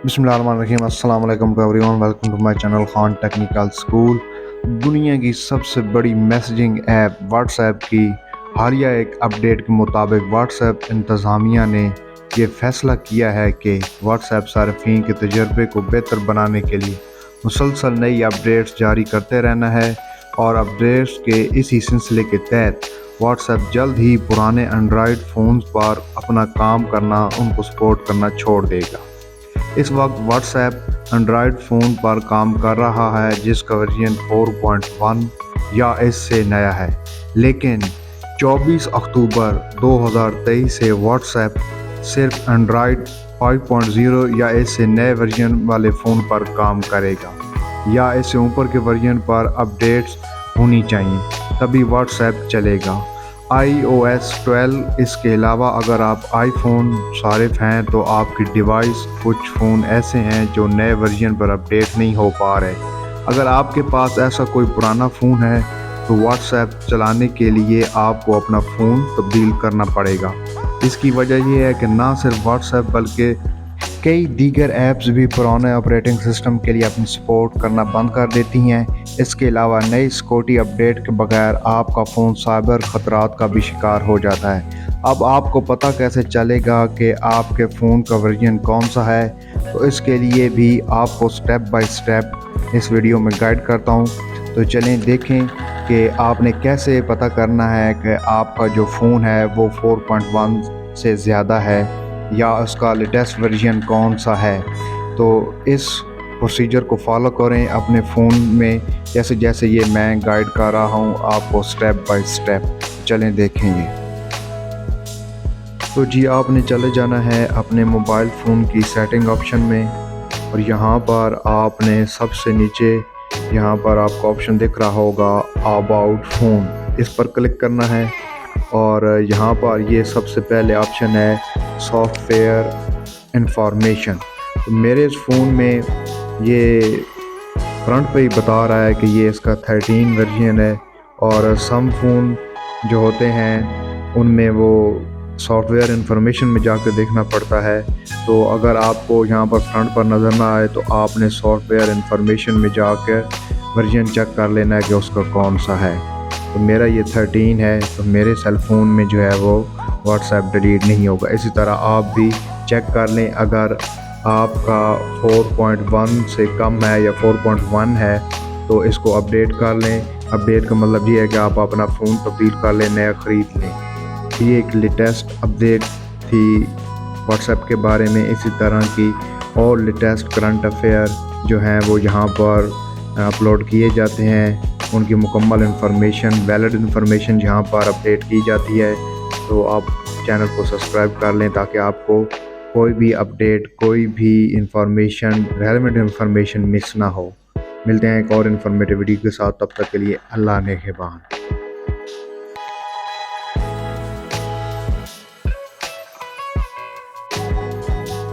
बिस्मिल्लाहिर्रहमानिर्रहीम। अस्सलाम वालेकुम to everyone, welcome to my channel Khan technical school. दुनिया की सबसे बड़ी मैसेजिंग ऐप व्हाट्सएप की हालिया एक अपडेट के मुताबिक व्हाट्सएप इंतज़ामिया ने ये फ़ैसला किया है कि व्हाट्सएप सार्फिन के तजर्बे को बेहतर बनाने के लिए मुसलसल नई अपडेट्स जारी करते रहना है, और अपडेट्स के इसी सिलसिले के तहत व्हाट्सएप जल्द ही पुराने एंड्रॉयड फ़ोन्स पर अपना काम करना उनको सपोर्ट करना छोड़ देगा। इस वक्त व्हाट्सएप एंड्रॉयड फ़ोन पर काम कर रहा है जिसका वर्जन 4.1 या इससे नया है, लेकिन 24 अक्टूबर 2023 से व्हाट्सएप सिर्फ एंड्रॉयड 5.0 या इससे नए वर्जन वाले फ़ोन पर काम करेगा, या इससे ऊपर के वर्जन पर अपडेट्स होनी चाहिए तभी व्हाट्सएप चलेगा। iOS 12 इसके अलावा अगर आप आईफोन सारिफ हैं तो आपकी डिवाइस कुछ फ़ोन ऐसे हैं जो नए वर्जन पर अपडेट नहीं हो पा रहे। अगर आपके पास ऐसा कोई पुराना फ़ोन है तो व्हाट्सएप चलाने के लिए आपको अपना फ़ोन तब्दील करना पड़ेगा। इसकी वजह यह है कि ना सिर्फ व्हाट्सएप बल्कि कई दीगर ऐप्स भी पुराने ऑपरेटिंग सिस्टम के लिए अपनी सपोर्ट करना बंद कर देती हैं। इसके अलावा नई सिक्योरिटी अपडेट के बगैर आपका फ़ोन साइबर ख़तरात का भी शिकार हो जाता है। अब आपको पता कैसे चलेगा कि आपके फ़ोन का वर्जन कौन सा है, तो इसके लिए भी आपको स्टेप बाय स्टेप इस वीडियो में गाइड करता हूँ। तो चलें देखें कि आपने कैसे पता करना है कि आपका जो फ़ोन है वो 4.1 से ज़्यादा है या उसका लेटेस्ट वर्जन कौन सा है। तो इस प्रोसीजर को फॉलो करें अपने फ़ोन में, जैसे जैसे ये मैं गाइड कर रहा हूँ आपको स्टेप बाय स्टेप। चलें देखेंगे। तो जी आपने चले जाना है अपने मोबाइल फ़ोन की सेटिंग ऑप्शन में, और यहाँ पर आपने सबसे नीचे यहाँ पर आपको ऑप्शन दिख रहा होगा अबाउट फ़ोन, इस पर क्लिक करना है। और यहाँ पर ये सबसे पहले ऑप्शन है सॉफ्टवेयर इंफॉर्मेशन। तो मेरे इस फ़ोन में ये फ्रंट पे ही बता रहा है कि ये इसका 13 वर्जन है, और सम फ़ोन जो होते हैं उनमें वो सॉफ्टवेयर इंफॉर्मेशन में जाकर देखना पड़ता है। तो अगर आपको यहाँ पर फ्रंट पर नज़र ना आए तो आपने सॉफ्टवेयर इंफॉर्मेशन में जाकर वर्जन चेक कर लेना है कि उसका कौन सा है। तो मेरा ये 13 है, तो मेरे सेल फ़ोन में जो है वो व्हाट्सएप डिलीट नहीं होगा। इसी तरह आप भी चेक कर लें, अगर आपका 4.1 से कम है या 4.1 है तो इसको अपडेट कर लें। अपडेट का मतलब ये है कि आप अपना फ़ोन तब्दील कर लें, नया ख़रीद लें। ये एक लेटेस्ट अपडेट थी व्हाट्सएप के बारे में। इसी तरह की और लेटेस्ट करंट अफेयर जो हैं वो यहाँ पर अपलोड किए जाते हैं, उनकी मुकम्मल इन्फॉर्मेशन, वैलिड इन्फॉर्मेशन यहाँ पर अपडेट की जाती है। तो आप चैनल को सब्सक्राइब कर लें ताकि आपको कोई भी अपडेट, कोई भी इंफॉर्मेशन, रेलेवेंट इंफॉर्मेशन मिस ना हो। मिलते हैं एक और इन्फॉर्मेटिव वीडियो के साथ, तब तक के लिए अल्लाह नेगहबान।